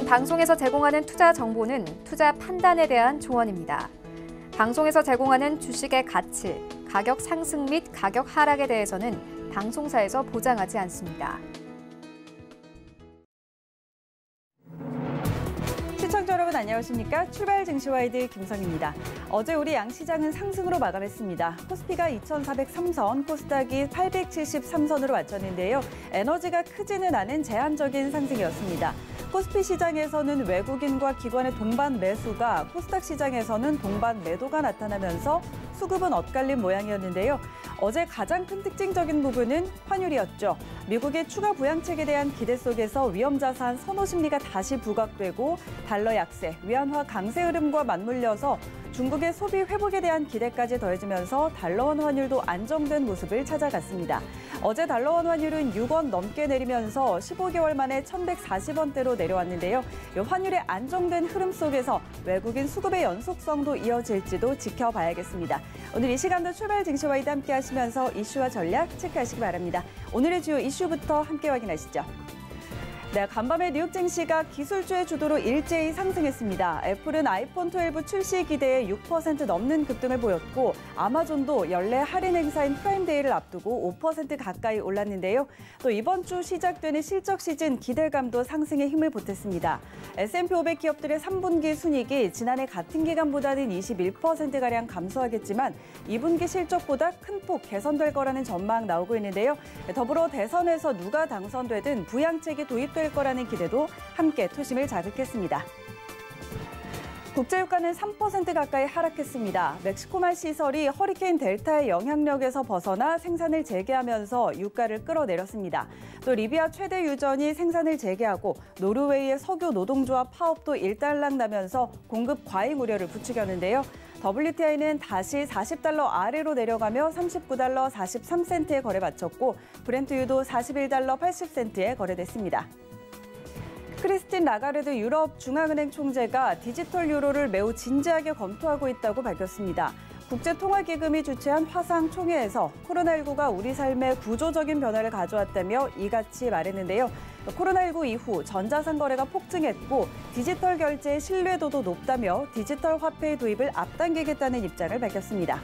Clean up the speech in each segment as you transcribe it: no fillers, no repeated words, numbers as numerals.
방송에서 제공하는 투자 정보는 투자 판단에 대한 조언입니다. 방송에서 제공하는 주식의 가치, 가격 상승 및 가격 하락에 대해서는 방송사에서 보장하지 않습니다. 시청자 여러분 안녕하십니까? 출발 증시와이드 김성입니다. 어제 우리 양시장은 상승으로 마감했습니다. 코스피가 2,403선, 코스닥이 873선으로 마쳤는데요. 에너지가 크지는 않은 제한적인 상승이었습니다. 코스피 시장에서는 외국인과 기관의 동반 매수가, 코스닥 시장에서는 동반 매도가 나타나면서 수급은 엇갈린 모양이었는데요. 어제 가장 큰 특징적인 부분은 환율이었죠. 미국의 추가 부양책에 대한 기대 속에서 위험자산 선호 심리가 다시 부각되고 달러 약세, 위안화 강세 흐름과 맞물려서 중국의 소비 회복에 대한 기대까지 더해지면서 달러원 환율도 안정된 모습을 찾아갔습니다. 어제 달러원 환율은 6원 넘게 내리면서 15개월 만에 1,140원대로 내려왔는데요. 이 환율의 안정된 흐름 속에서 외국인 수급의 연속성도 이어질지도 지켜봐야겠습니다. 오늘 이 시간도 출발 증시와이드 함께 하시면서 이슈와 전략 체크하시기 바랍니다. 오늘의 주요 이슈부터 함께 확인하시죠. 네, 간밤에 뉴욕 증시가 기술주의 주도로 일제히 상승했습니다. 애플은 아이폰 12 출시 기대에 6% 넘는 급등을 보였고 아마존도 연례 할인 행사인 프라임데이를 앞두고 5% 가까이 올랐는데요. 또 이번 주 시작되는 실적 시즌 기대감도 상승에 힘을 보탰습니다. S&P 500 기업들의 3분기 순이익이 지난해 같은 기간보다는 21%가량 감소하겠지만 2분기 실적보다 큰 폭 개선될 거라는 전망 나오고 있는데요. 더불어 대선에서 누가 당선되든 부양책이 도입될 거라는 기대도 함께 투심을 자극했습니다. 국제유가는 3% 가까이 하락했습니다. 멕시코말 시설이 허리케인 델타의 영향력에서 벗어나 생산을 재개하면서 유가를 끌어내렸습니다. 또 리비아 최대 유전이 생산을 재개하고 노르웨이의 석유 노동조합 파업도 일단락 나면서 공급 과잉 우려를 부추겼는데요. WTI는 다시 $40 아래로 내려가며 39달러 43센트에 거래 마쳤고 브렌트유도 41달러 80센트에 거래됐습니다. 크리스틴 라가르드 유럽 중앙은행 총재가 디지털 유로를 매우 진지하게 검토하고 있다고 밝혔습니다. 국제통화기금이 주최한 화상 총회에서 코로나19가 우리 삶에 구조적인 변화를 가져왔다며 이같이 말했는데요. 코로나19 이후 전자상 거래가 폭증했고 디지털 결제의 신뢰도도 높다며 디지털 화폐의 도입을 앞당기겠다는 입장을 밝혔습니다.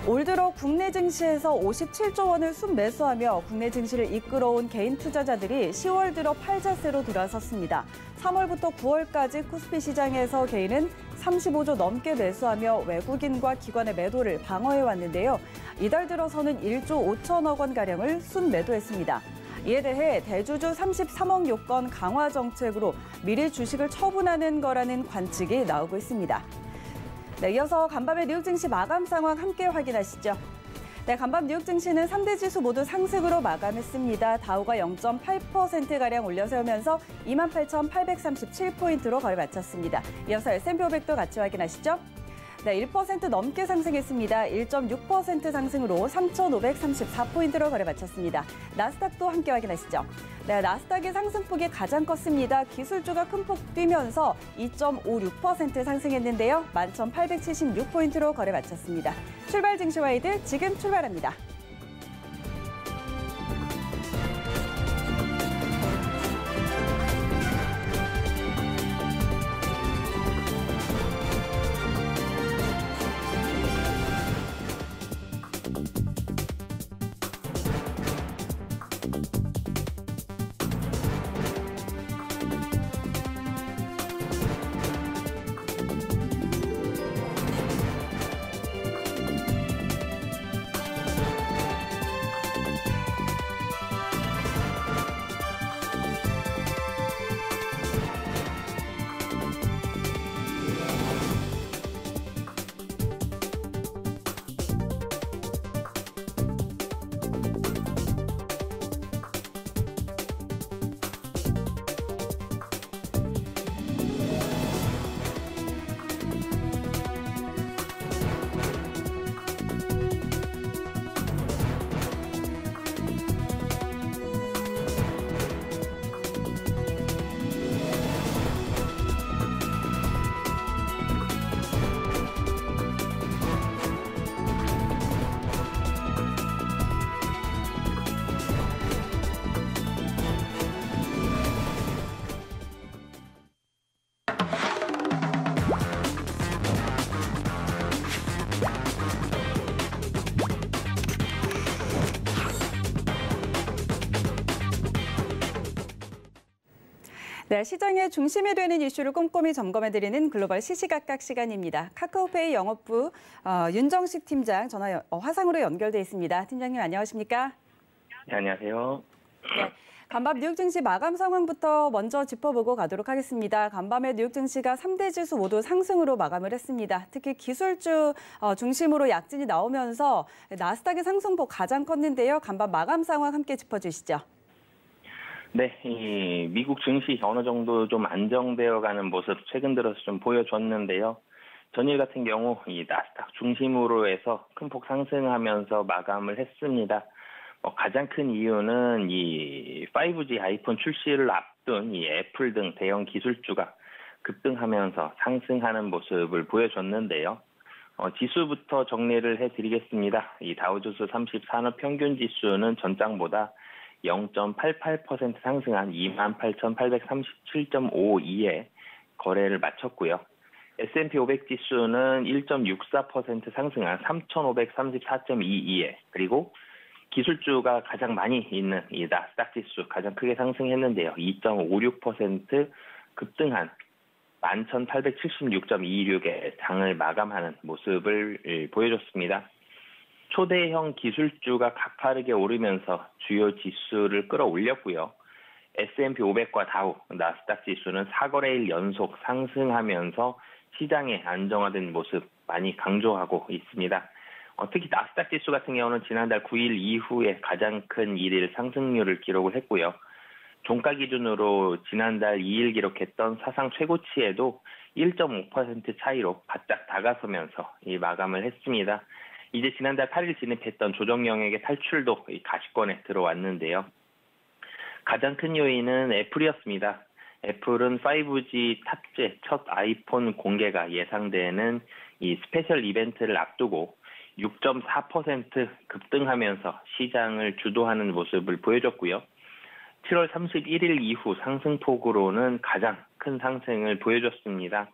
올 들어 국내 증시에서 57조 원을 순매수하며 국내 증시를 이끌어온 개인 투자자들이 10월 들어 팔자세로 들어섰습니다. 3월부터 9월까지 코스피 시장에서 개인은 35조 넘게 매수하며 외국인과 기관의 매도를 방어해왔는데요. 이달 들어서는 1조 5천억 원가량을 순매도했습니다. 이에 대해 대주주 33억 요건 강화 정책으로 미리 주식을 처분하는 거라는 관측이 나오고 있습니다. 네, 이어서 간밤의 뉴욕 증시 마감 상황 함께 확인하시죠. 네, 간밤 뉴욕 증시는 3대 지수 모두 상승으로 마감했습니다. 다우가 0.8%가량 올려세우면서 28,837포인트로 거래 마쳤습니다. 이어서 S&P 500도 같이 확인하시죠. 네, 1% 넘게 상승했습니다. 1.6% 상승으로 3,534포인트로 거래 마쳤습니다. 나스닥도 함께 확인하시죠. 네, 나스닥의 상승폭이 가장 컸습니다. 기술주가 큰 폭 뛰면서 2.56% 상승했는데요. 11,876포인트로 거래 마쳤습니다. 출발 증시와이드 지금 출발합니다. 네, 시장의 중심이 되는 이슈를 꼼꼼히 점검해드리는 글로벌 시시각각 시간입니다. 카카오페이 영업부 윤정식 팀장 전화 화상으로 연결돼 있습니다. 팀장님 안녕하십니까? 네, 안녕하세요. 네, 간밤 뉴욕 증시 마감 상황부터 먼저 짚어보고 가도록 하겠습니다. 간밤에 뉴욕 증시가 3대 지수 모두 상승으로 마감을 했습니다. 특히 기술주 중심으로 약진이 나오면서 나스닥의 상승폭 가장 컸는데요. 간밤 마감 상황 함께 짚어주시죠. 네, 이 미국 증시 어느 정도 좀 안정되어가는 모습 최근 들어서 좀 보여줬는데요. 전일 같은 경우 이 나스닥 중심으로 해서 큰 폭 상승하면서 마감을 했습니다. 가장 큰 이유는 이 5G 아이폰 출시를 앞둔 이 애플 등 대형 기술주가 급등하면서 상승하는 모습을 보여줬는데요. 지수부터 정리를 해드리겠습니다. 이 다우지수 30 산업 평균 지수는 전장보다 0.88% 상승한 28,837.52에 거래를 마쳤고요. S&P 500 지수는 1.64% 상승한 3,534.22에 그리고 기술주가 가장 많이 있는 이 나스닥 지수 가장 크게 상승했는데요. 2.56% 급등한 11,876.26에 장을 마감하는 모습을 보여줬습니다. 초대형 기술주가 가파르게 오르면서 주요 지수를 끌어올렸고요. S&P 500과 다우, 나스닥 지수는 4거래일 연속 상승하면서 시장의 안정화된 모습 많이 강조하고 있습니다. 특히 나스닥 지수 같은 경우는 지난달 9일 이후에 가장 큰 일일 상승률을 기록을 했고요. 종가 기준으로 지난달 2일 기록했던 사상 최고치에도 1.5% 차이로 바짝 다가서면서 이 마감을 했습니다. 이제 지난달 8일 진입했던 조정 영역의 탈출도 가시권에 들어왔는데요. 가장 큰 요인은 애플이었습니다. 애플은 5G 탑재 첫 아이폰 공개가 예상되는 이 스페셜 이벤트를 앞두고 6.4% 급등하면서 시장을 주도하는 모습을 보여줬고요. 7월 31일 이후 상승폭으로는 가장 큰 상승을 보여줬습니다.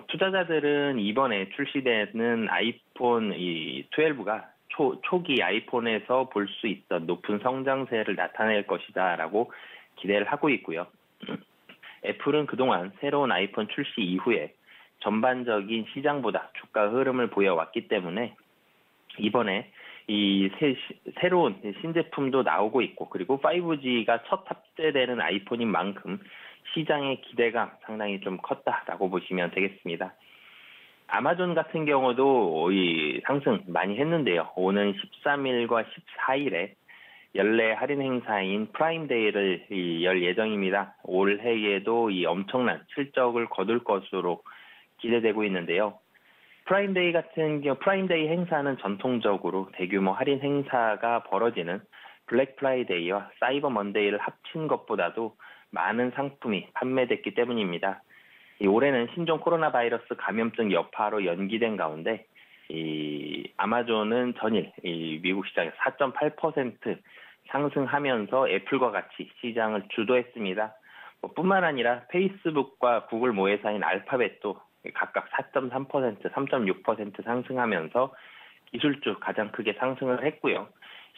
투자자들은 이번에 출시되는 아이폰 12가 초기 아이폰에서 볼 수 있던 높은 성장세를 나타낼 것이다라고 기대를 하고 있고요. 애플은 그동안 새로운 아이폰 출시 이후에 전반적인 시장보다 주가 흐름을 보여왔기 때문에 이번에 이 새로운 신제품도 나오고 있고 그리고 5G가 첫 탑재되는 아이폰인 만큼 시장의 기대감 상당히 좀 컸다라고 보시면 되겠습니다. 아마존 같은 경우도 이 상승 많이 했는데요. 오는 13일과 14일에 연례 할인 행사인 프라임데이를 열 예정입니다. 올해에도 이 엄청난 실적을 거둘 것으로 기대되고 있는데요. 프라임데이 행사는 전통적으로 대규모 할인 행사가 벌어지는 블랙 프라이데이와 사이버 먼데이를 합친 것보다도 많은 상품이 판매됐기 때문입니다. 올해는 신종 코로나 바이러스 감염증 여파로 연기된 가운데 이 아마존은 전일 이 미국 시장에서 4.8% 상승하면서 애플과 같이 시장을 주도했습니다. 뿐만 아니라 페이스북과 구글 모회사인 알파벳도 각각 4.3%, 3.6% 상승하면서 기술주 가장 크게 상승을 했고요.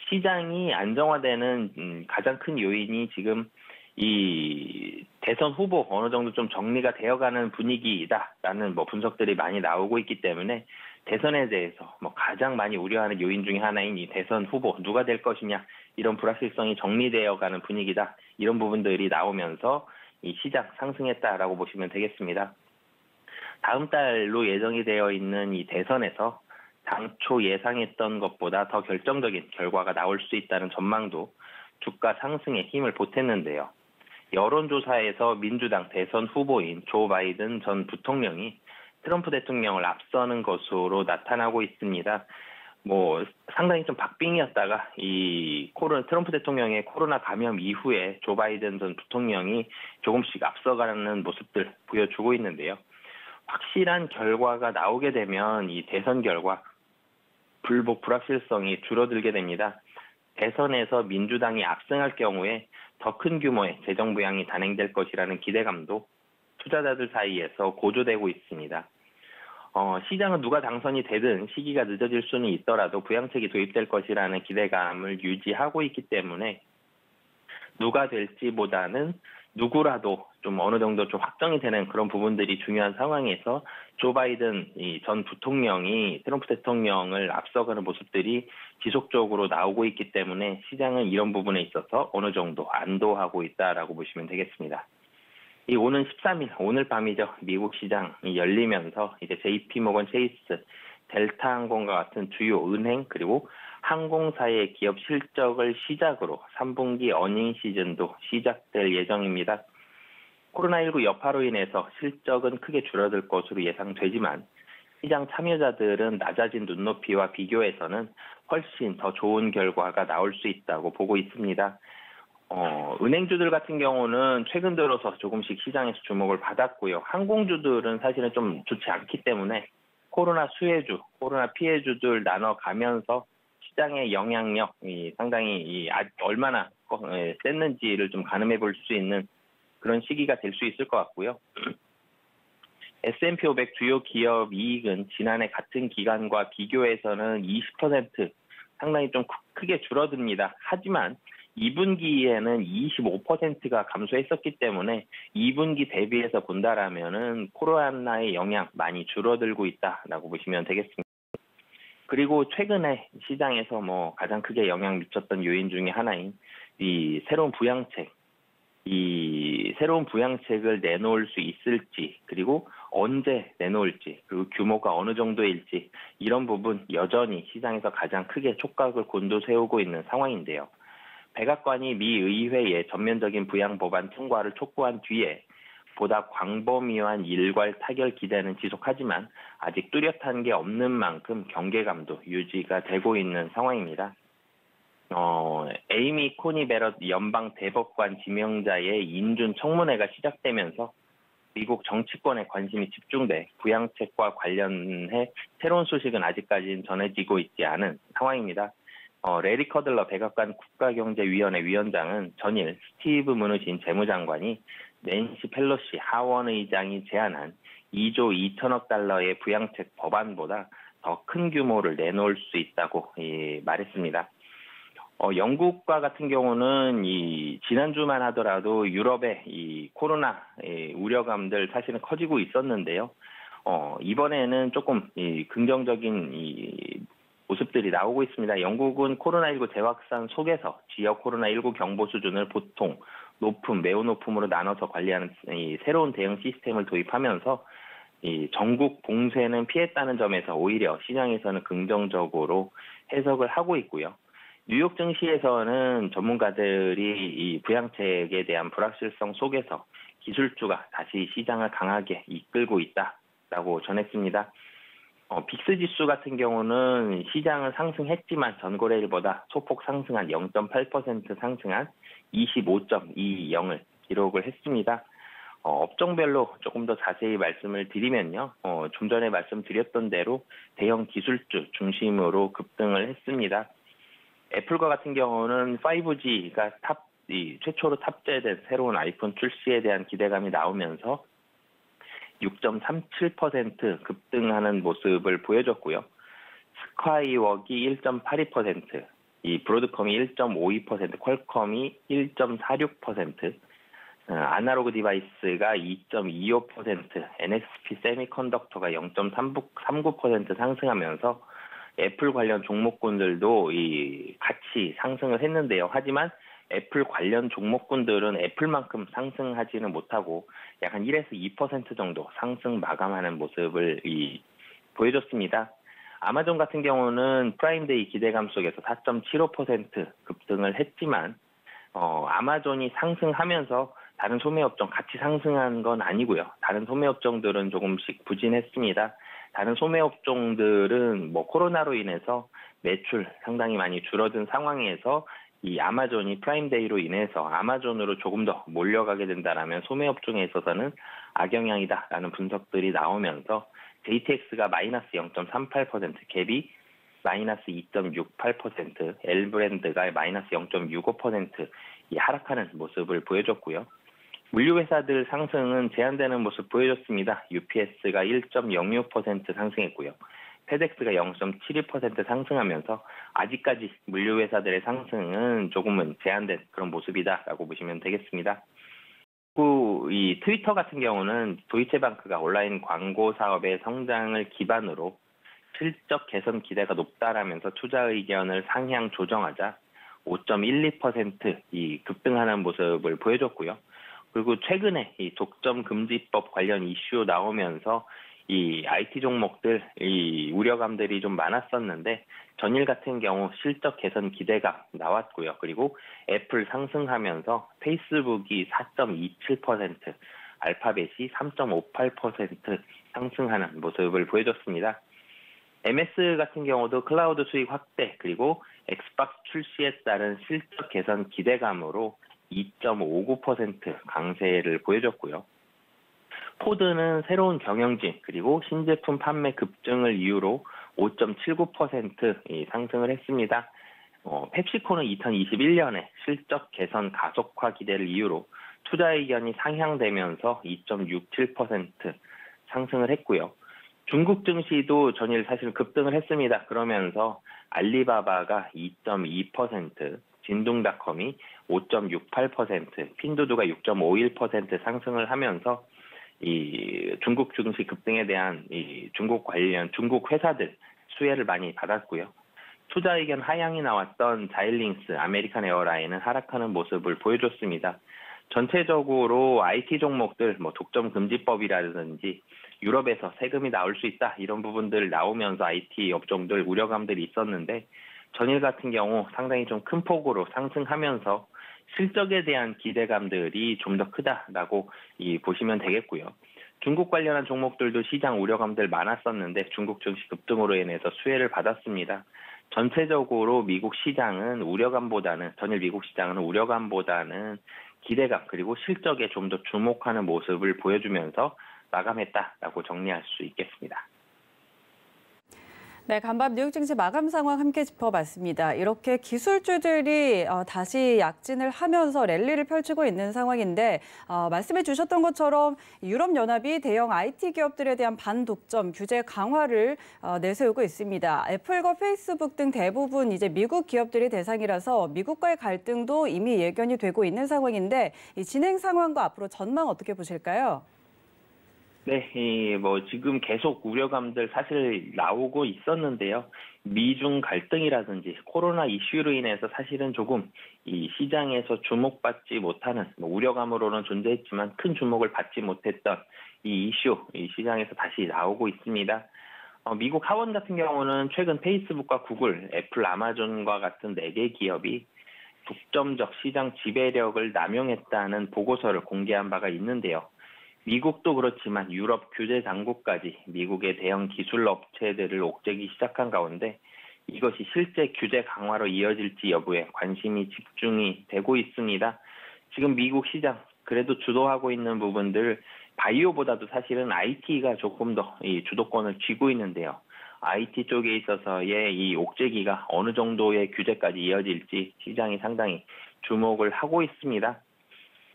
시장이 안정화되는 가장 큰 요인이 지금 이 대선 후보 어느 정도 좀 정리가 되어가는 분위기다라는 분석들이 많이 나오고 있기 때문에 대선에 대해서 가장 많이 우려하는 요인 중에 하나인 이 대선 후보 누가 될 것이냐 이런 불확실성이 정리되어가는 분위기다 이런 부분들이 나오면서 이 시장 상승했다라고 보시면 되겠습니다. 다음 달로 예정이 되어 있는 이 대선에서 당초 예상했던 것보다 더 결정적인 결과가 나올 수 있다는 전망도 주가 상승에 힘을 보탰는데요. 여론조사에서 민주당 대선 후보인 조 바이든 전 부통령이 트럼프 대통령을 앞서는 것으로 나타나고 있습니다. 상당히 좀 박빙이었다가 트럼프 대통령의 코로나 감염 이후에 조 바이든 전 부통령이 조금씩 앞서가는 모습들 보여주고 있는데요. 확실한 결과가 나오게 되면 이 대선 결과 불확실성이 줄어들게 됩니다. 대선에서 민주당이 압승할 경우에 더 큰 규모의 재정 부양이 단행될 것이라는 기대감도 투자자들 사이에서 고조되고 있습니다. 시장은 누가 당선이 되든 시기가 늦어질 수는 있더라도 부양책이 도입될 것이라는 기대감을 유지하고 있기 때문에 누가 될지보다는 누구라도 좀 어느 정도 좀 확정이 되는 그런 부분들이 중요한 상황에서 조 바이든 전 부통령이 트럼프 대통령을 앞서가는 모습들이 지속적으로 나오고 있기 때문에 시장은 이런 부분에 있어서 어느 정도 안도하고 있다라고 보시면 되겠습니다. 이 오는 13일 오늘 밤이죠. 미국 시장이 열리면서 이제 JP모건 체이스, 델타항공과 같은 주요 은행 그리고 항공사의 기업 실적을 시작으로 3분기 어닝 시즌도 시작될 예정입니다. 코로나19 여파로 인해서 실적은 크게 줄어들 것으로 예상되지만 시장 참여자들은 낮아진 눈높이와 비교해서는 훨씬 더 좋은 결과가 나올 수 있다고 보고 있습니다. 은행주들 같은 경우는 최근 들어서 조금씩 시장에서 주목을 받았고요. 항공주들은 사실은 좀 좋지 않기 때문에 코로나 수혜주, 코로나 피해주들 나눠가면서 시장의 영향력이 상당히 얼마나 셌는지를 좀 가늠해 볼 수 있는 그런 시기가 될 수 있을 것 같고요. S&P 500 주요 기업 이익은 지난해 같은 기간과 비교해서는 20% 상당히 좀 크게 줄어듭니다. 하지만 2분기에는 25%가 감소했었기 때문에 2분기 대비해서 본다라면은 코로나의 영향 많이 줄어들고 있다라고 보시면 되겠습니다. 그리고 최근에 시장에서 가장 크게 영향 미쳤던 요인 중에 하나인 이 새로운 부양책을 내놓을 수 있을지, 그리고 언제 내놓을지, 그리고 규모가 어느 정도일지 이런 부분 여전히 시장에서 가장 크게 촉각을 곤두세우고 있는 상황인데요. 백악관이 미 의회에 전면적인 부양 법안 통과를 촉구한 뒤에 보다 광범위한 일괄 타결 기대는 지속하지만 아직 뚜렷한 게 없는 만큼 경계감도 유지가 되고 있는 상황입니다. 에이미 코니 베럿 연방 대법관 지명자의 인준 청문회가 시작되면서 미국 정치권에 관심이 집중돼 부양책과 관련해 새로운 소식은 아직까지는 전해지고 있지 않은 상황입니다. 레리 커들러 백악관 국가경제위원회 위원장은 전일 스티브 무누신 재무장관이 낸시 펠로시 하원 의장이 제안한 2조 2천억 달러의 부양책 법안보다 더 큰 규모를 내놓을 수 있다고 말했습니다. 영국과 같은 경우는 지난주만 하더라도 유럽의 이 코로나 우려감들 사실은 커지고 있었는데요. 이번에는 조금 긍정적인 모습들이 나오고 있습니다. 영국은 코로나19 재확산 속에서 지역 코로나19 경보 수준을 보통, 높음, 매우 높음으로 나눠서 관리하는 새로운 대응 시스템을 도입하면서 전국 봉쇄는 피했다는 점에서 오히려 시장에서는 긍정적으로 해석을 하고 있고요. 뉴욕 증시에서는 전문가들이 이 부양책에 대한 불확실성 속에서 기술주가 다시 시장을 강하게 이끌고 있다라고 전했습니다. 빅스 지수 같은 경우는 시장은 상승했지만 전거래일보다 소폭 상승한 0.8% 상승한 25.20을 기록을 했습니다. 업종별로 조금 더 자세히 말씀을 드리면요. 좀 전에 말씀드렸던 대로 대형 기술주 중심으로 급등을 했습니다. 애플과 같은 경우는 5G가 최초로 탑재된 새로운 아이폰 출시에 대한 기대감이 나오면서 6.37% 급등하는 모습을 보여줬고요. 스카이웍이 1.82%, 브로드컴이 1.52%, 퀄컴이 1.46%, 아날로그 디바이스가 2.25%, NXP 세미컨덕터가 0.39% 상승하면서 애플 관련 종목군들도 같이 상승을 했는데요. 하지만 애플 관련 종목군들은 애플만큼 상승하지는 못하고 약 한 1에서 2% 정도 상승 마감하는 모습을 보여줬습니다. 아마존 같은 경우는 프라임데이 기대감 속에서 4.75% 급등을 했지만 아마존이 상승하면서 다른 소매업종 같이 상승한 건 아니고요. 다른 소매업종들은 조금씩 부진했습니다. 다른 소매업종들은 코로나로 인해서 매출 상당히 많이 줄어든 상황에서 이 아마존이 프라임데이로 인해서 아마존으로 조금 더 몰려가게 된다라면 소매업종에 있어서는 악영향이다라는 분석들이 나오면서 JTX가 마이너스 0.38%, 갭이 마이너스 2.68%, L브랜드가 마이너스 0.65% 하락하는 모습을 보여줬고요. 물류회사들 상승은 제한되는 모습 보여줬습니다. UPS가 1.06% 상승했고요. 페덱스가 0.72% 상승하면서 아직까지 물류회사들의 상승은 조금은 제한된 그런 모습이다라고 보시면 되겠습니다. 이 트위터 같은 경우는 도이체방크가 온라인 광고 사업의 성장을 기반으로 실적 개선 기대가 높다라면서 투자 의견을 상향 조정하자 5.12% 급등하는 모습을 보여줬고요. 그리고 최근에 이 독점 금지법 관련 이슈 나오면서 이 IT 종목들 이 우려감들이 좀 많았었는데 전일 같은 경우 실적 개선 기대가 나왔고요. 그리고 애플 상승하면서 페이스북이 4.27%, 알파벳이 3.58% 상승하는 모습을 보여줬습니다. MS 같은 경우도 클라우드 수익 확대 그리고 엑스박스 출시에 따른 실적 개선 기대감으로 2.59% 강세를 보여줬고요. 포드는 새로운 경영진 그리고 신제품 판매 급증을 이유로 5.79% 상승을 했습니다. 펩시코는 2021년에 실적 개선 가속화 기대를 이유로 투자 의견이 상향되면서 2.67% 상승을 했고요. 중국 증시도 전일 사실 급등을 했습니다. 그러면서 알리바바가 2.2%, 진동닷컴이 5.68%, 핀두두가 6.51% 상승을 하면서 이 중국 증시 급등에 대한 이 중국 회사들 수혜를 많이 받았고요. 투자 의견 하향이 나왔던 자일링스, 아메리칸 에어라인은 하락하는 모습을 보여줬습니다. 전체적으로 IT 종목들, 독점 금지법이라든지 유럽에서 세금이 나올 수 있다 이런 부분들 나오면서 IT 업종들 우려감들이 있었는데 전일 같은 경우 상당히 좀 큰 폭으로 상승하면서 실적에 대한 기대감들이 좀 더 크다라고 보시면 되겠고요. 중국 관련한 종목들도 시장 우려감들 많았었는데 중국 증시 급등으로 인해서 수혜를 받았습니다. 전체적으로 전일 미국 시장은 우려감보다는 기대감 그리고 실적에 좀 더 주목하는 모습을 보여주면서 마감했다라고 정리할 수 있겠습니다. 네, 간밤 뉴욕 증시 마감 상황 함께 짚어봤습니다. 이렇게 기술주들이 다시 약진을 하면서 랠리를 펼치고 있는 상황인데 말씀해 주셨던 것처럼 유럽연합이 대형 IT 기업들에 대한 반독점 규제 강화를 내세우고 있습니다. 애플과 페이스북 등 대부분 이제 미국 기업들이 대상이라서 미국과의 갈등도 이미 예견이 되고 있는 상황인데 이 진행 상황과 앞으로 전망 어떻게 보실까요? 네, 지금 계속 우려감들 사실 나오고 있었는데요. 미중 갈등이라든지 코로나 이슈로 인해서 사실은 조금 이 시장에서 주목받지 못하는 우려감으로는 존재했지만 큰 주목을 받지 못했던 이 이슈, 이 시장에서 다시 나오고 있습니다. 미국 하원 같은 경우는 최근 페이스북과 구글, 애플, 아마존과 같은 4개 기업이 독점적 시장 지배력을 남용했다는 보고서를 공개한 바가 있는데요. 미국도 그렇지만 유럽 규제 당국까지 미국의 대형 기술 업체들을 옥죄기 시작한 가운데 이것이 실제 규제 강화로 이어질지 여부에 관심이 집중이 되고 있습니다. 지금 미국 시장 그래도 주도하고 있는 부분들 바이오보다도 사실은 IT가 조금 더 이 주도권을 쥐고 있는데요. IT 쪽에 있어서의 이 옥죄기가 어느 정도의 규제까지 이어질지 시장이 상당히 주목을 하고 있습니다.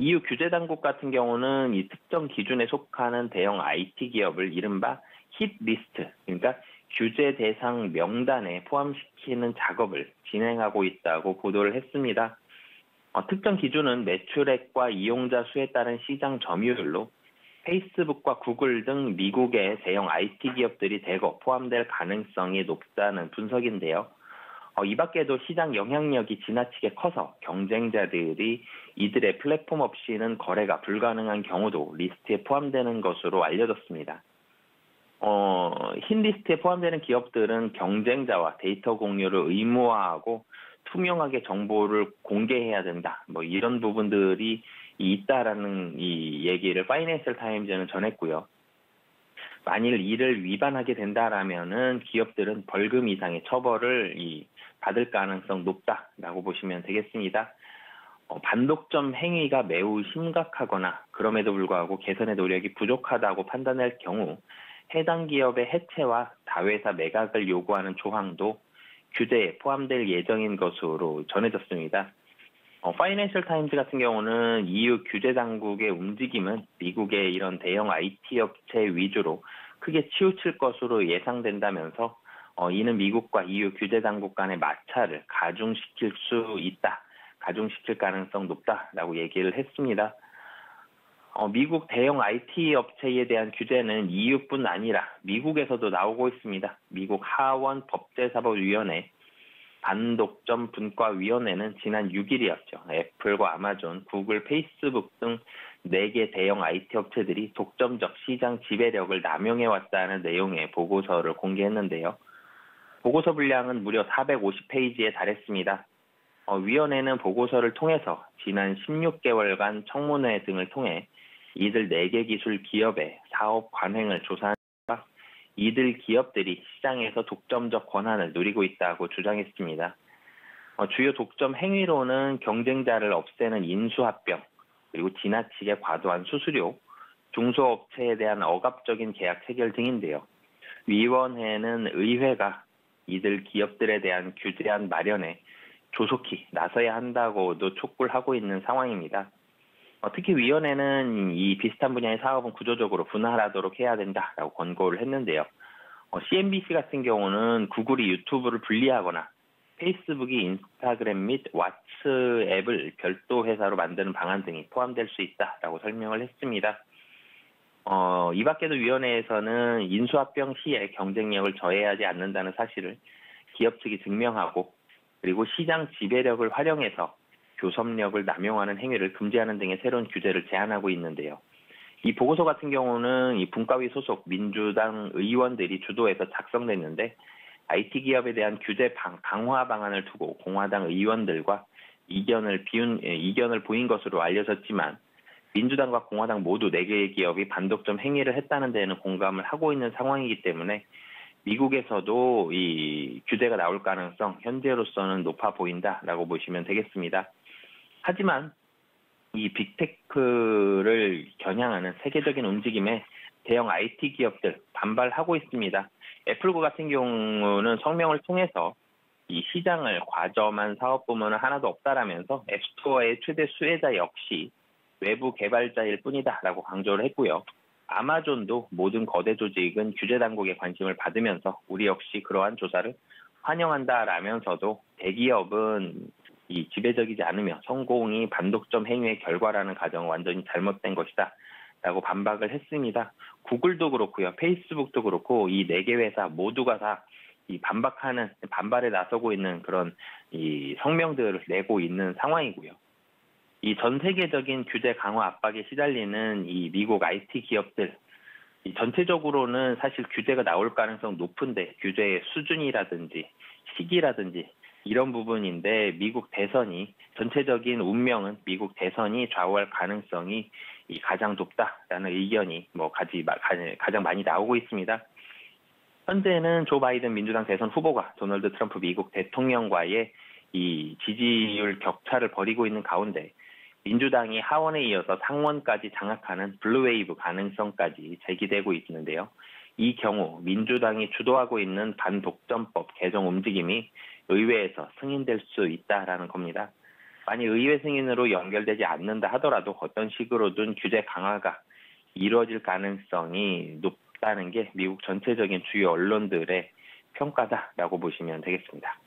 EU 규제 당국 같은 경우는 이 특정 기준에 속하는 대형 IT 기업을 이른바 힛리스트, 그러니까 규제 대상 명단에 포함시키는 작업을 진행하고 있다고 보도를 했습니다. 특정 기준은 매출액과 이용자 수에 따른 시장 점유율로 페이스북과 구글 등 미국의 대형 IT 기업들이 대거 포함될 가능성이 높다는 분석인데요. 이 밖에도 시장 영향력이 지나치게 커서 경쟁자들이 이들의 플랫폼 없이는 거래가 불가능한 경우도 리스트에 포함되는 것으로 알려졌습니다. 흰 리스트에 포함되는 기업들은 경쟁자와 데이터 공유를 의무화하고 투명하게 정보를 공개해야 된다. 이런 부분들이 있다라는 이 얘기를 파이낸셜 타임즈는 전했고요. 만일 이를 위반하게 된다라면은 기업들은 벌금 이상의 처벌을 받을 가능성 높다라고 보시면 되겠습니다. 반독점 행위가 매우 심각하거나 그럼에도 불구하고 개선의 노력이 부족하다고 판단할 경우 해당 기업의 해체와 다회사 매각을 요구하는 조항도 규제에 포함될 예정인 것으로 전해졌습니다. 파이낸셜 타임즈 같은 경우는 EU 규제 당국의 움직임은 미국의 이런 대형 IT 업체 위주로 크게 치우칠 것으로 예상된다면서 이는 미국과 EU 규제 당국 간의 마찰을 가중시킬 가능성 높다라고 얘기를 했습니다. 미국 대형 IT 업체에 대한 규제는 EU뿐 아니라 미국에서도 나오고 있습니다. 미국 하원 법제사법위원회 반독점 분과위원회는 지난 6일이었죠. 애플과 아마존, 구글, 페이스북 등 4개 대형 IT 업체들이 독점적 시장 지배력을 남용해왔다는 내용의 보고서를 공개했는데요. 보고서 분량은 무려 450페이지에 달했습니다. 위원회는 보고서를 통해서 지난 16개월간 청문회 등을 통해 이들 4개 기술 기업의 사업 관행을 조사한 결과 이들 기업들이 시장에서 독점적 권한을 누리고 있다고 주장했습니다. 주요 독점 행위로는 경쟁자를 없애는 인수합병, 그리고 지나치게 과도한 수수료, 중소업체에 대한 억압적인 계약 체결 등인데요. 위원회는 의회가 이들 기업들에 대한 규제안 마련에 조속히 나서야 한다고도 촉구를 하고 있는 상황입니다. 특히 위원회는 이 비슷한 분야의 사업은 구조적으로 분할하도록 해야 된다라고 권고를 했는데요. CNBC 같은 경우는 구글이 유튜브를 분리하거나 페이스북이 인스타그램 및 왓츠앱을 별도 회사로 만드는 방안 등이 포함될 수 있다라고 설명을 했습니다. 이 밖에도 위원회에서는 인수합병 시에 경쟁력을 저해하지 않는다는 사실을 기업 측이 증명하고, 그리고 시장 지배력을 활용해서 교섭력을 남용하는 행위를 금지하는 등의 새로운 규제를 제안하고 있는데요. 이 보고서 같은 경우는 이 분과위 소속 민주당 의원들이 주도해서 작성됐는데, IT 기업에 대한 규제 강화 방안을 두고 공화당 의원들과 이견을 보인 것으로 알려졌지만, 민주당과 공화당 모두 4개의 기업이 반독점 행위를 했다는 데에는 공감을 하고 있는 상황이기 때문에 미국에서도 이 규제가 나올 가능성 현재로서는 높아 보인다라고 보시면 되겠습니다. 하지만 이 빅테크를 겨냥하는 세계적인 움직임에 대형 IT 기업들 반발하고 있습니다. 애플과 같은 경우는 성명을 통해서 이 시장을 과점한 사업 부문은 하나도 없다라면서 앱스토어의 최대 수혜자 역시 외부 개발자일 뿐이다라고 강조를 했고요. 아마존도 모든 거대 조직은 규제 당국의 관심을 받으면서 우리 역시 그러한 조사를 환영한다라면서도 대기업은 이 지배적이지 않으며 성공이 반독점 행위의 결과라는 가정은 완전히 잘못된 것이다 라고 반박을 했습니다. 구글도 그렇고요. 페이스북도 그렇고 이 4개 회사 모두가 다 이 반발에 나서고 있는 그런 이 성명들을 내고 있는 상황이고요. 이 전 세계적인 규제 강화 압박에 시달리는 이 미국 IT 기업들, 이 전체적으로는 사실 규제가 나올 가능성 높은데 규제의 수준이라든지 시기라든지 이런 부분인데 미국 대선이 전체적인 운명은 미국 대선이 좌우할 가능성이 가장 높다라는 의견이 가장 많이 나오고 있습니다. 현재는 조 바이든 민주당 대선 후보가 도널드 트럼프 미국 대통령과의 이 지지율 격차를 벌이고 있는 가운데 민주당이 하원에 이어서 상원까지 장악하는 블루웨이브 가능성까지 제기되고 있는데요. 이 경우 민주당이 주도하고 있는 반독점법 개정 움직임이 의회에서 승인될 수 있다라는 겁니다. 만약 의회 승인으로 연결되지 않는다 하더라도 어떤 식으로든 규제 강화가 이루어질 가능성이 높다는 게 미국 전체적인 주요 언론들의 평가다라고 보시면 되겠습니다.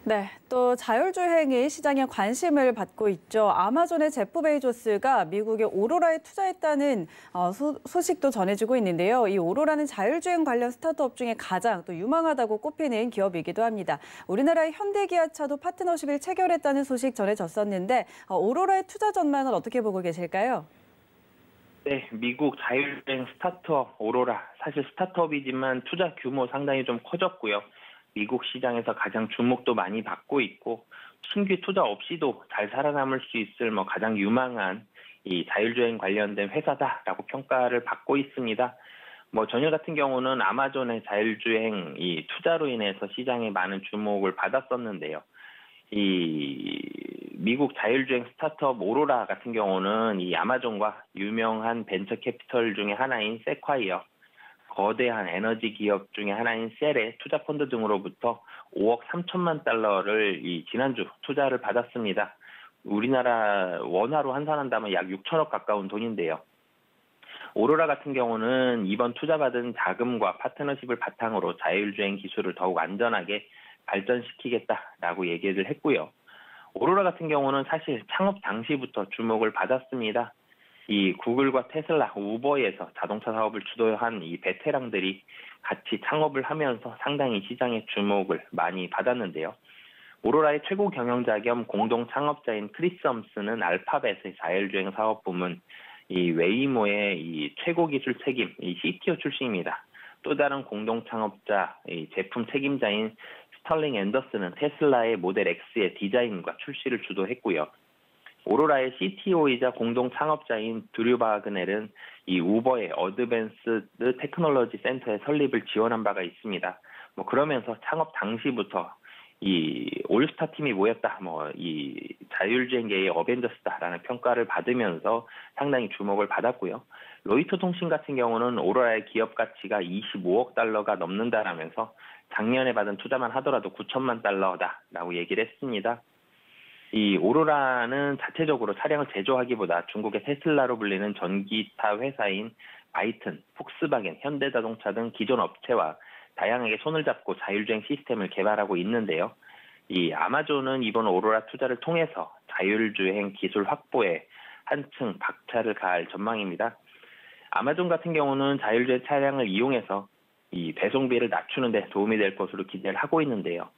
네, 또 자율주행이 시장에 관심을 받고 있죠. 아마존의 제프 베이조스가 미국의 오로라에 투자했다는 소식도 전해지고 있는데요. 이 오로라는 자율주행 관련 스타트업 중에 가장 또 유망하다고 꼽히는 기업이기도 합니다. 우리나라의 현대기아차도 파트너십을 체결했다는 소식 전해졌었는데 오로라의 투자 전망은 어떻게 보고 계실까요? 네, 미국 자율주행 스타트업 오로라, 사실 스타트업이지만 투자 규모 상당히 좀 커졌고요. 미국 시장에서 가장 주목도 많이 받고 있고 신규 투자 없이도 잘 살아남을 수 있을 가장 유망한 이 자율주행 관련된 회사다라고 평가를 받고 있습니다. 전일 같은 경우는 아마존의 자율주행 이 투자로 인해서 시장에 많은 주목을 받았었는데요. 이 미국 자율주행 스타트업 오로라 같은 경우는 이 아마존과 유명한 벤처 캐피털 중에 하나인 세콰이어, 거대한 에너지 기업 중에 하나인 셀의 투자 펀드 등으로부터 5억 3천만 달러를 지난주 투자를 받았습니다. 우리나라 원화로 환산한다면 약 6천억 가까운 돈인데요. 오로라 같은 경우는 이번 투자받은 자금과 파트너십을 바탕으로 자율주행 기술을 더욱 안전하게 발전시키겠다라고 얘기를 했고요. 오로라 같은 경우는 사실 창업 당시부터 주목을 받았습니다. 이 구글과 테슬라, 우버에서 자동차 사업을 주도한 이 베테랑들이 같이 창업을 하면서 상당히 시장의 주목을 많이 받았는데요. 오로라의 최고 경영자 겸 공동 창업자인 크리스 험스는 알파벳의 자율주행 사업 부문 이 웨이모의 이 최고 기술 책임 이 CTO 출신입니다. 또 다른 공동 창업자 이 제품 책임자인 스털링 앤더슨은 테슬라의 모델 X의 디자인과 출시를 주도했고요. 오로라의 CTO이자 공동 창업자인 드류 바그넬은 이 우버의 어드밴스드 테크놀로지 센터의 설립을 지원한 바가 있습니다. 그러면서 창업 당시부터 이 올스타 팀이 모였다, 이 자율주행계의 어벤져스다라는 평가를 받으면서 상당히 주목을 받았고요. 로이터 통신 같은 경우는 오로라의 기업 가치가 25억 달러가 넘는다라면서 작년에 받은 투자만 하더라도 9천만 달러다라고 얘기를 했습니다. 이 오로라는 자체적으로 차량을 제조하기보다 중국의 테슬라로 불리는 전기차 회사인 바이튼, 폭스바겐, 현대자동차 등 기존 업체와 다양하게 손을 잡고 자율주행 시스템을 개발하고 있는데요. 이 아마존은 이번 오로라 투자를 통해서 자율주행 기술 확보에 한층 박차를 가할 전망입니다. 아마존 같은 경우는 자율주행 차량을 이용해서 이 배송비를 낮추는 데 도움이 될 것으로 기대를 하고 있는데요.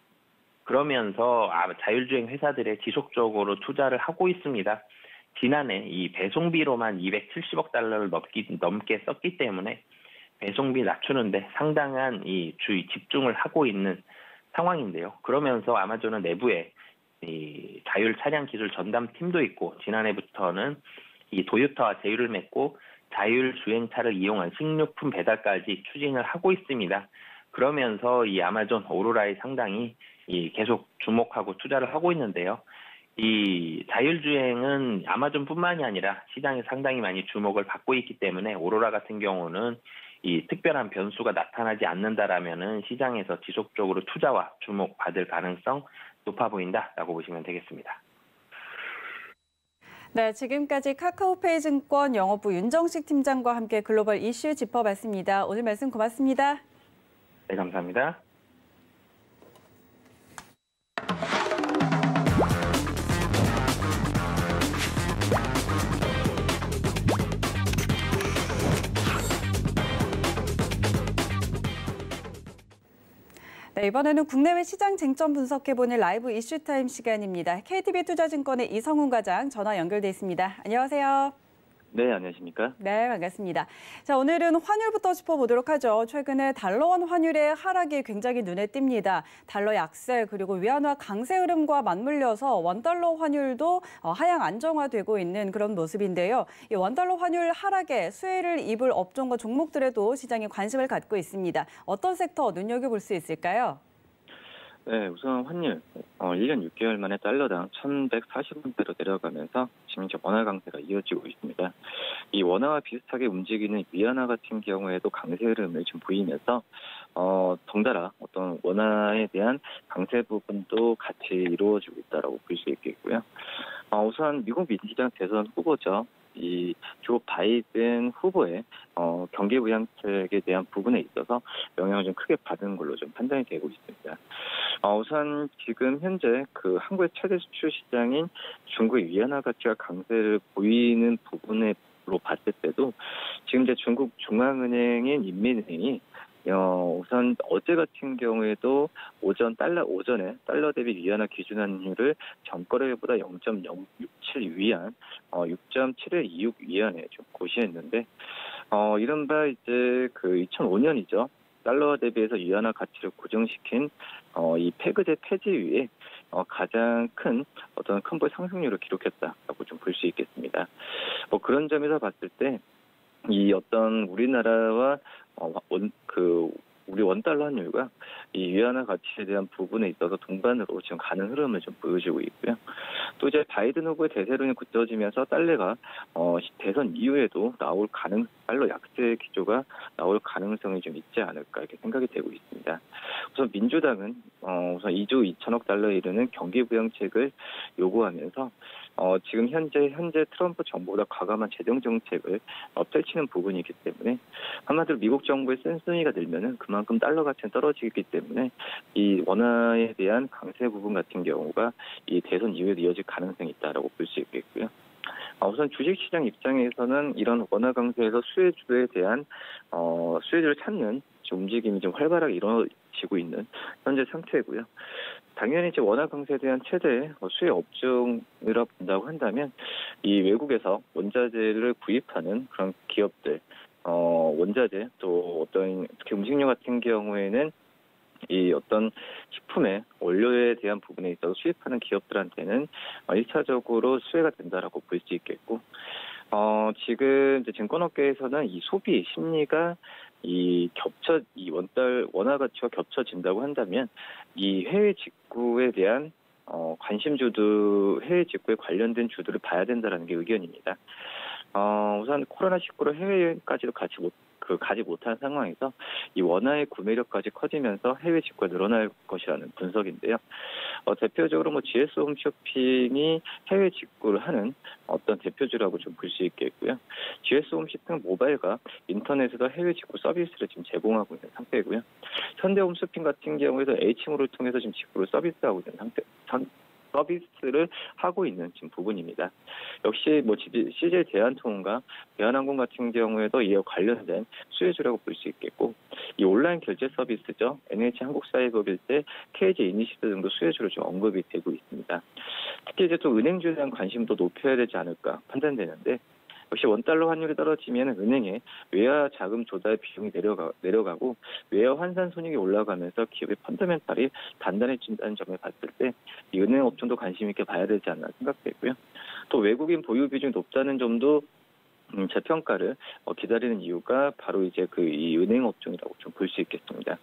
그러면서 자율주행 회사들에 지속적으로 투자를 하고 있습니다. 지난해 이 배송비로만 270억 달러를 넘게 썼기 때문에 배송비 낮추는데 상당한 이 집중을 하고 있는 상황인데요. 그러면서 아마존은 내부에 이 자율 차량 기술 전담 팀도 있고 지난해부터는 이 도요타와 제휴를 맺고 자율 주행차를 이용한 식료품 배달까지 추진을 하고 있습니다. 그러면서 이 아마존 오로라에 상당히 계속 주목하고 투자를 하고 있는데요. 이 자율주행은 아마존뿐만이 아니라 시장에 상당히 많이 주목을 받고 있기 때문에 오로라 같은 경우는 이 특별한 변수가 나타나지 않는다라면은 시장에서 지속적으로 투자와 주목받을 가능성 높아 보인다라고 보시면 되겠습니다. 네, 지금까지 카카오페이 증권 영업부 윤정식 팀장과 함께 글로벌 이슈 짚어봤습니다. 오늘 말씀 고맙습니다. 네, 감사합니다. 네, 이번에는 국내외 시장 쟁점 분석해보는 라이브 이슈타임 시간입니다. KTB 투자증권의 이성훈 과장 전화 연결돼 있습니다. 안녕하세요. 네, 안녕하십니까? 네, 반갑습니다. 자, 오늘은 환율부터 짚어보도록 하죠. 최근에 달러원 환율의 하락이 굉장히 눈에 띕니다. 달러 약세 그리고 위안화 강세 흐름과 맞물려서 원달러 환율도 하향 안정화되고 있는 그런 모습인데요. 이 원달러 환율 하락에 수혜를 입을 업종과 종목들에도 시장에 관심을 갖고 있습니다. 어떤 섹터 눈여겨볼 수 있을까요? 네, 우선 환율 1년 6개월 만에 달러당 1,140원대로 내려가면서 지금 원화 강세가 이어지고 있습니다. 이 원화와 비슷하게 움직이는 위안화 같은 경우에도 강세 흐름을 좀 보이면서 덩달아 어떤 원화에 대한 강세 부분도 같이 이루어지고 있다라고 볼 수 있겠고요. 우선 미국 민주당 대선 후보죠. 이 조 바이든 후보의 경기 부양책에 대한 부분에 있어서 영향을 좀 크게 받은 걸로 좀 판단이 되고 있습니다. 우선 지금 현재 그 한국의 최대 수출 시장인 중국의 위안화 가치가 강세를 보이는 부분으로 봤을 때도 지금 이제 중국 중앙은행인 인민은행이 우선 어제 같은 경우에도 오전에 달러 대비 위안화 기준 환율을 전거래일보다 0.067 위안, 6.7126 위안에 좀 고시했는데, 이른바 이제 그 2005년이죠. 달러 대비해서 위안화 가치를 고정시킨 이 페그제 폐지 위에 가장 큰 어떤 큰 상승률을 기록했다라고 좀 볼 수 있겠습니다. 그런 점에서 봤을 때 이 어떤 우리나라와 우리 원달러 환율과 이 위안화 가치에 대한 부분에 있어서 동반으로 지금 가는 흐름을 좀 보여주고 있고요. 또 이제 바이든 후보의 대세론이 굳어지면서 달러가 대선 이후에도 달러 약세 기조가 나올 가능성이 좀 있지 않을까 이렇게 생각이 되고 있습니다. 우선 민주당은 우선 2조 2천억 달러에 이르는 경기 부양책을 요구하면서 지금 현재 트럼프 정부보다 과감한 재정 정책을 펼치는 부분이기 때문에 한마디로 미국 정부의 센스미가 늘면은 그만큼 그만큼 달러 가치는 떨어지기 때문에 이 원화에 대한 강세 부분 같은 경우가 이 대선 이후에도 이어질 가능성이 있다라고 볼 수 있겠고요. 우선 주식시장 입장에서는 이런 원화 강세에서 수혜주에 대한 수혜주를 찾는 움직임이 좀 활발하게 이루어지고 있는 현재 상태고요. 당연히 이제 원화 강세에 대한 최대 수혜 업종이라고 본다고 한다면 이 외국에서 원자재를 구입하는 그런 기업들, 원자재 또 어떤 특히 음식료 같은 경우에는 이 어떤 식품의 원료에 대한 부분에 있어서 수입하는 기업들한테는 1차적으로 수혜가 된다라고 볼 수 있겠고, 지금 이제 증권업계에서는 이 소비 심리가 이 원화 가치와 겹쳐진다고 한다면 이 해외 직구에 대한 해외 직구에 관련된 주들을 봐야 된다라는 게 의견입니다. 우선 코로나19로 해외여행까지도 가지 못한 상황에서 이 원화의 구매력까지 커지면서 해외 직구가 늘어날 것이라는 분석인데요. 대표적으로 GS 홈쇼핑이 해외 직구를 하는 어떤 대표주라고 좀 볼 수 있겠고요. GS 홈쇼핑 모바일과 인터넷에서 해외 직구 서비스를 지금 제공하고 있는 상태이고요. 현대 홈쇼핑 같은 경우에도 H몰을 통해서 지금 직구를 서비스를 하고 있는 지금 부분입니다. 역시 CJ 대한통운과 대한항공 같은 경우에도 이에 관련된 수혜주라고 볼 수 있겠고, 이 온라인 결제 서비스죠. NH 한국사회법일 때 KJ 이니시티브 등도 수혜주로 좀 언급이 되고 있습니다. 특히 이제 또 은행주에 대한 관심도 높여야 되지 않을까 판단되는데, 역시 원달러 환율이 떨어지면 은행의 외화 자금 조달 비용이 내려가고 외화 환산 손익이 올라가면서 기업의 펀더멘탈이 단단해진다는 점을 봤을 때 이 은행 업종도 관심 있게 봐야 되지 않나 생각되고요. 또 외국인 보유 비중이 높다는 점도 재평가를 기다리는 이유가 바로 이제 이 은행 업종이라고 좀 볼 수 있겠습니다.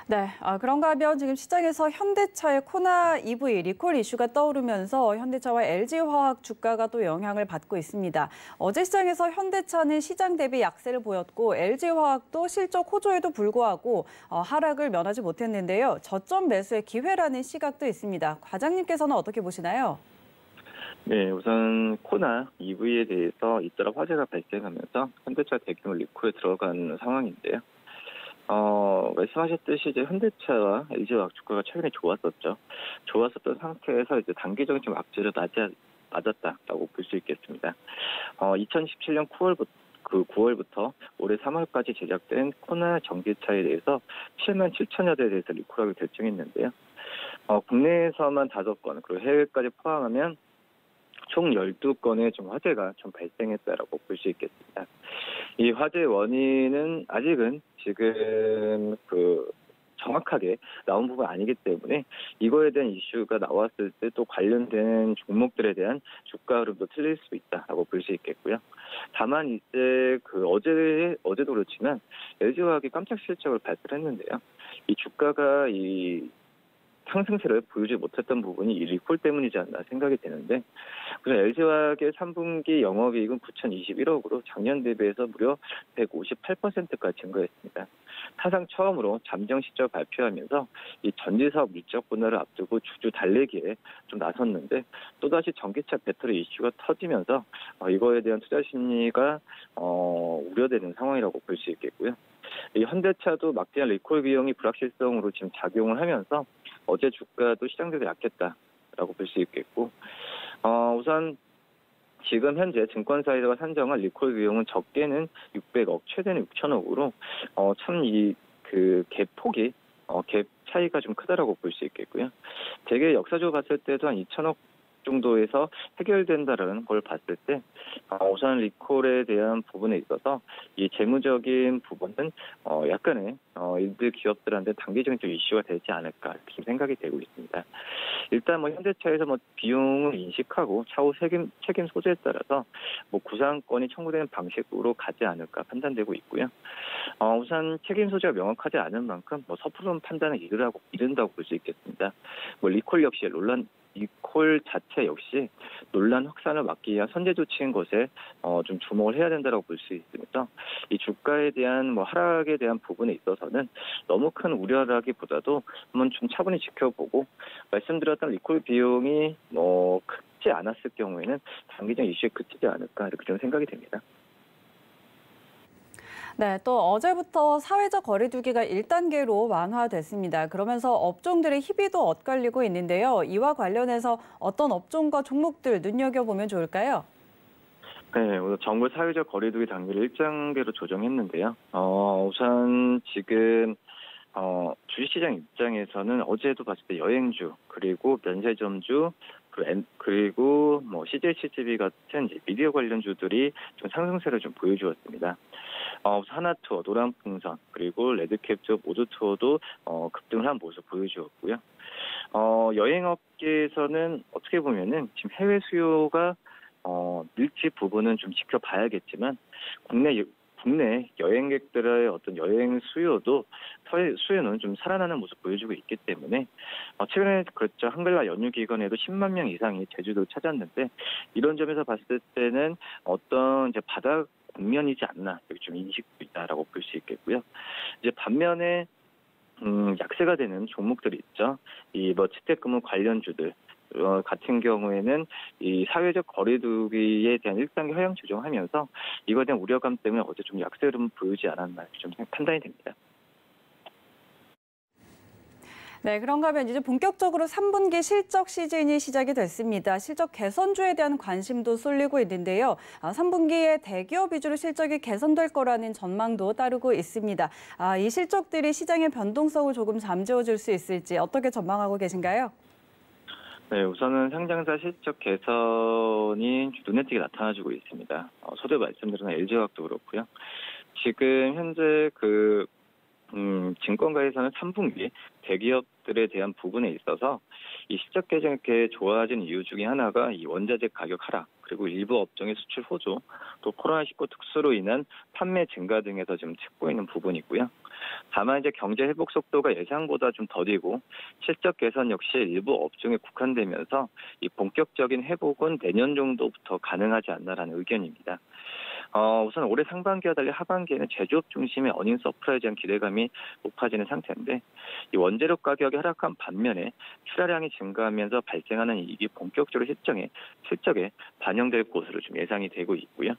네, 그런가 하면 지금 시장에서 현대차의 코나 EV 리콜 이슈가 떠오르면서 현대차와 LG화학 주가가 또 영향을 받고 있습니다. 어제 시장에서 현대차는 시장 대비 약세를 보였고 LG화학도 실적 호조에도 불구하고 하락을 면하지 못했는데요. 저점 매수의 기회라는 시각도 있습니다. 과장님께서는 어떻게 보시나요? 네, 우선 코나 EV에 대해서 잇따라 화재가 발생하면서 현대차 대규모 리콜에 들어간 상황인데요. 말씀하셨듯이 이제 현대차와 LG화학 주가가 최근에 좋았었던 상태에서 이제 단기적인 좀 악재를 맞았다라고 볼 수 있겠습니다. 2017년 9월부터 올해 3월까지 제작된 코나 전기차에 대해서 7만 7천여 대에 대해서 리콜하기로 결정했는데요. 국내에서만 5건, 그리고 해외까지 포함하면 총 12건의 좀 화재가 좀 발생했다라고 볼 수 있겠습니다. 이 화재의 원인은 아직은 지금 정확하게 나온 부분은 아니기 때문에 이거에 대한 이슈가 나왔을 때 또 관련된 종목들에 대한 주가 흐름도 틀릴 수 있다라고 볼 수 있겠고요. 다만 이제 어제도 그렇지만 LG화학이 깜짝 실적을 발표를 했는데요. 이 주가가 상승세를 보이지 못했던 부분이 이 리콜 때문이지 않나 생각이 되는데, 우선 LG화학의 3분기 영업이익은 9,021억으로 작년 대비해서 무려 158%까지 증가했습니다. 사상 처음으로 잠정 실적 발표하면서 이 전지사업 밀접 분할을 앞두고 주주 달래기에 좀 나섰는데, 또다시 전기차 배터리 이슈가 터지면서 이거에 대한 투자 심리가 우려되는 상황이라고 볼 수 있겠고요. 이 현대차도 막대한 리콜 비용이 불확실성으로 지금 작용을 하면서 어제 주가도 시장 대비 약했다라고 볼 수 있겠고, 우선 지금 현재 증권사에서 산정한 리콜 비용은 적게는 600억, 최대는 6천억으로 참 갭 폭이 갭 차이가 좀 크다라고 볼 수 있겠고요. 되게 역사적으로 봤을 때도 한 2천억 정도에서 해결된다라는 걸 봤을 때 우선 리콜에 대한 부분에 있어서 이 재무적인 부분은 약간의 일부 기업들한테 단기적인 좀 이슈가 되지 않을까 이렇게 생각이 되고 있습니다. 일단 현대차에서 비용을 인식하고 차후 책임 소재에 따라서 구상권이 청구되는 방식으로 가지 않을까 판단되고 있고요. 우선 책임 소재가 명확하지 않은 만큼 섣부른 판단을 이른다고 볼 수 있겠습니다. 리콜 역시 리콜 자체 역시 논란 확산을 막기 위한 선제 조치인 것에 좀 주목을 해야 된다고 볼 수 있으면서 이 주가에 대한 하락에 대한 부분에 있어서는 너무 큰 우려라기보다도 한번 좀 차분히 지켜보고, 말씀드렸던 리콜 비용이 크지 않았을 경우에는 단기적 이슈에 그치지 않을까 이렇게 좀 생각이 됩니다. 네, 또 어제부터 사회적 거리두기가 1단계로 완화됐습니다. 그러면서 업종들의 희비도 엇갈리고 있는데요. 이와 관련해서 어떤 업종과 종목들 눈여겨보면 좋을까요? 네, 오늘 정부 사회적 거리두기 단계를 1단계로 조정했는데요. 우선 지금 주식시장 입장에서는 어제도 봤을 때 여행주, 그리고 면세점주, 그리고 뭐 CJ, CGV 같은 이제 미디어 관련주들이 좀 상승세를 좀 보여주었습니다. 하나투어, 노랑풍선, 그리고 레드캡처, 모두투어도 급등을 한 모습 보여주었고요. 여행업계에서는 어떻게 보면은 지금 해외 수요가 밀집 부분은 좀 지켜봐야겠지만 국내 여행객들의 어떤 여행 수요는 좀 살아나는 모습 보여주고 있기 때문에 최근에 그렇죠, 한글날 연휴 기간에도 10만 명 이상이 제주도를 찾았는데 이런 점에서 봤을 때는 어떤 이제 바닥 국면이지 않나 이렇게 좀 인식도 있다라고 볼 수 있겠고요. 이제 반면에 약세가 되는 종목들이 있죠. 이 재택근무 관련주들 같은 경우에는 이 사회적 거리두기에 대한 1단계 허용 조정하면서 이거에 대한 우려감 때문에 어제 좀 약세 흐름 보이지 않았나 좀 판단이 됩니다. 네, 그런가 하면 이제 본격적으로 3분기 실적 시즌이 시작이 됐습니다. 실적 개선주에 대한 관심도 쏠리고 있는데요. 3분기에 대기업 위주로 실적이 개선될 거라는 전망도 따르고 있습니다. 이 실적들이 시장의 변동성을 조금 잠재워줄 수 있을지 어떻게 전망하고 계신가요? 네, 우선은 상장사 실적 개선이 눈에 띄게 나타나주고 있습니다. 서두에 말씀드린 LG화학도 그렇고요. 지금 현재 증권가에서는 3분기 대기업들에 대한 부분에 있어서 이 실적 개선이 좋아진 이유 중에 하나가 이 원자재 가격 하락, 그리고 일부 업종의 수출 호조, 또 코로나19 특수로 인한 판매 증가 등에서 지금 찍고 있는 부분이고요. 다만 이제 경제 회복 속도가 예상보다 좀 더디고 실적 개선 역시 일부 업종에 국한되면서 이 본격적인 회복은 내년 정도부터 가능하지 않나라는 의견입니다. 우선 올해 상반기와 달리 하반기에는 제조업 중심의 어닝 서프라이즈에 대한 기대감이 높아지는 상태인데 이 원재료 가격이 하락한 반면에 출하량이 증가하면서 발생하는 이익이 본격적으로 실적에 반영될 것으로 좀 예상이 되고 있고요.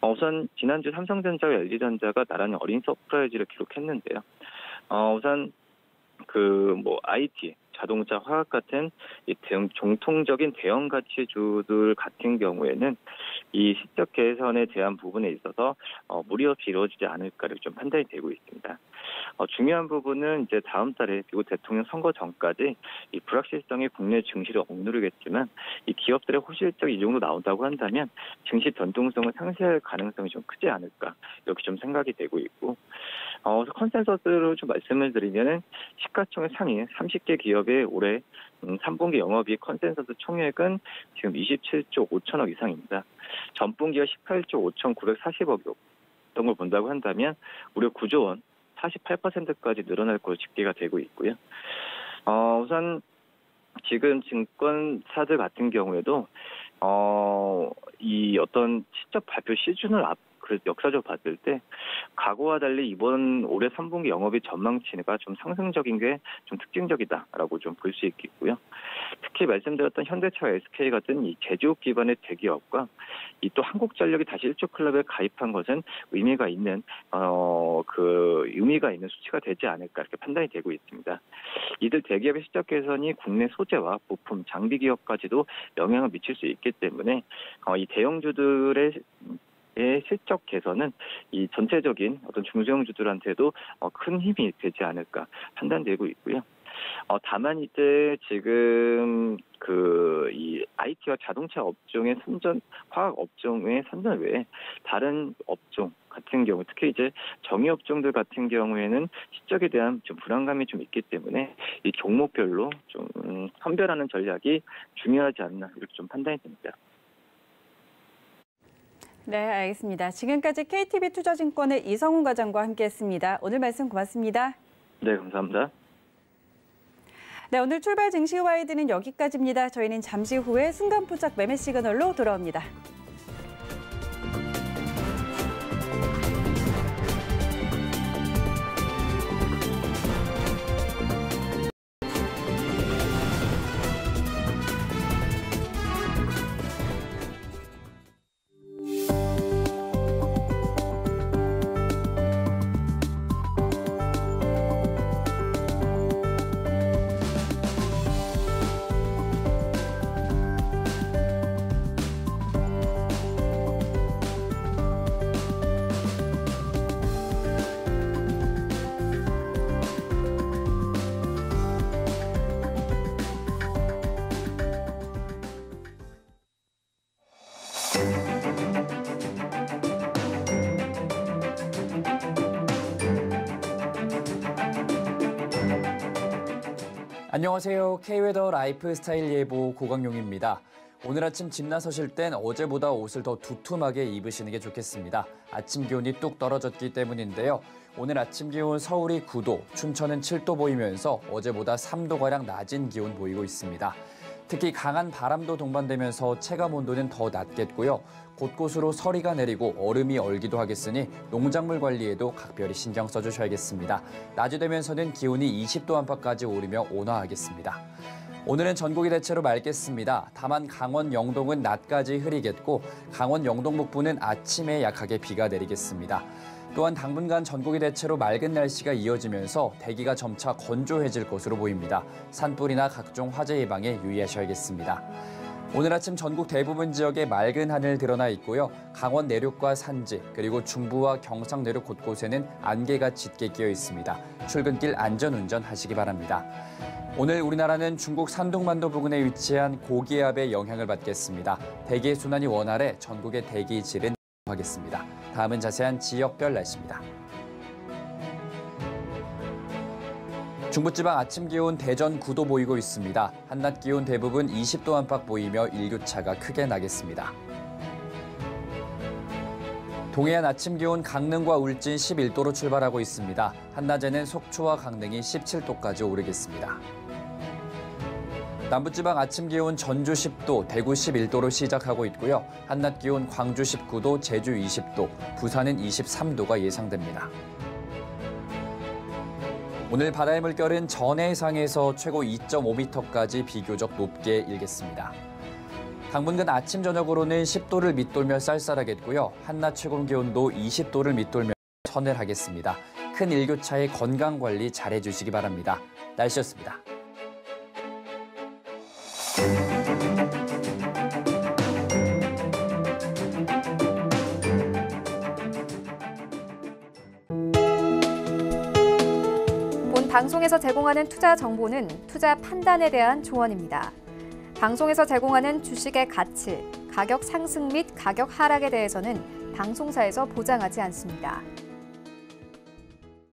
우선 지난주 삼성전자와 LG전자가 나란히 어닝 서프라이즈를 기록했는데요. 우선 IT, 자동차, 화학 같은 이 정통적인 대형 가치주들 같은 경우에는 이 실적 개선에 대한 부분에 있어서 무리 없이 이루어지지 않을까를 좀 판단이 되고 있습니다. 중요한 부분은 이제 다음 달에 미국 대통령 선거 전까지 이 불확실성이 국내 증시를 억누르겠지만 이 기업들의 호실적이 이 정도 나온다고 한다면 증시 변동성을 상쇄할 가능성이 좀 크지 않을까 이렇게 좀 생각이 되고 있고 컨센서스로 좀 말씀을 드리면은 시가총액 상위 30개 기업의 올해 3분기 영업이익 컨센서스 총액은 지금 27조 5천억 이상입니다. 전분기가 18조 5,940억이었던 걸 본다고 한다면 무려 9조 원 48%까지 늘어날 것으로 집계가 되고 있고요. 우선 지금 증권사들 같은 경우에도 이 어떤 실적 발표 시즌을 역사적으로 봤을 때 과거와 달리 이번 올해 3분기 영업이 전망치가 좀 상승적인 게 좀 특징적이다라고 좀 볼 수 있겠고요. 특히 말씀드렸던 현대차와 SK 같은 이 제조업 기반의 대기업과 이 또 한국전력이 다시 1조 클럽에 가입한 것은 의미가 있는 수치가 되지 않을까 이렇게 판단이 되고 있습니다. 이들 대기업의 실적 개선이 국내 소재와 부품, 장비 기업까지도 영향을 미칠 수 있기 때문에 이 대형주들의 실적 개선은 이 전체적인 어떤 중소형주들한테도 큰 힘이 되지 않을까 판단되고 있고요. 다만 이제 지금 이 IT와 자동차 업종의 화학 업종의 선전 외에 다른 업종 같은 경우, 특히 이제 정유 업종들 같은 경우에는 실적에 대한 좀 불안감이 좀 있기 때문에 이 종목별로 좀 선별하는 전략이 중요하지 않나 이렇게 좀 판단이 됩니다. 네, 알겠습니다. 지금까지 KTB투자증권의 이성훈 과장과 함께했습니다. 오늘 말씀 고맙습니다. 네, 감사합니다. 네, 오늘 출발 증시 와이드는 여기까지입니다. 저희는 잠시 후에 순간 포착 매매 시그널로 돌아옵니다. 안녕하세요. K웨더 라이프스타일 예보 고강용입니다. 오늘 아침 집 나서실 땐 어제보다 옷을 더 두툼하게 입으시는 게 좋겠습니다. 아침 기온이 뚝 떨어졌기 때문인데요. 오늘 아침 기온 서울이 9도, 춘천은 7도 보이면서 어제보다 3도가량 낮은 기온 보이고 있습니다. 특히 강한 바람도 동반되면서 체감 온도는 더 낮겠고요. 곳곳으로 서리가 내리고 얼음이 얼기도 하겠으니 농작물 관리에도 각별히 신경 써주셔야겠습니다. 낮이 되면서는 기온이 20도 안팎까지 오르며 온화하겠습니다. 오늘은 전국이 대체로 맑겠습니다. 다만 강원 영동은 낮까지 흐리겠고 강원 영동 북부는 아침에 약하게 비가 내리겠습니다. 또한 당분간 전국이 대체로 맑은 날씨가 이어지면서 대기가 점차 건조해질 것으로 보입니다. 산불이나 각종 화재 예방에 유의하셔야겠습니다. 오늘 아침 전국 대부분 지역에 맑은 하늘 드러나 있고요. 강원 내륙과 산지 그리고 중부와 경상 내륙 곳곳에는 안개가 짙게 끼어 있습니다. 출근길 안전운전 하시기 바랍니다. 오늘 우리나라는 중국 산둥만도 부근에 위치한 고기압의 영향을 받겠습니다. 대기의 순환이 원활해 전국의 대기 질은 하겠습니다. 다음은 자세한 지역별 날씨입니다. 중부지방 아침 기온 대전 9도 보이고 있습니다. 한낮 기온 대부분 20도 안팎 보이며 일교차가 크게 나겠습니다. 동해안 아침 기온 강릉과 울진 11도로 출발하고 있습니다. 한낮에는 속초와 강릉이 17도까지 오르겠습니다. 남부지방 아침 기온 전주 10도, 대구 11도로 시작하고 있고요. 한낮 기온 광주 19도, 제주 20도, 부산은 23도가 예상됩니다. 오늘 바다의 물결은 전해상에서 최고 2.5m까지 비교적 높게 일겠습니다. 당분간 아침 저녁으로는 10도를 밑돌며 쌀쌀하겠고요. 한낮 최고 기온도 20도를 밑돌며 서늘하겠습니다. 큰 일교차에 건강관리 잘해주시기 바랍니다. 날씨였습니다. 본 방송에서 제공하는 투자 정보는 투자 판단에 대한 조언입니다. 방송에서 제공하는 주식의 가치, 가격 상승 및 가격 하락에 대해서는 방송사에서 보장하지 않습니다.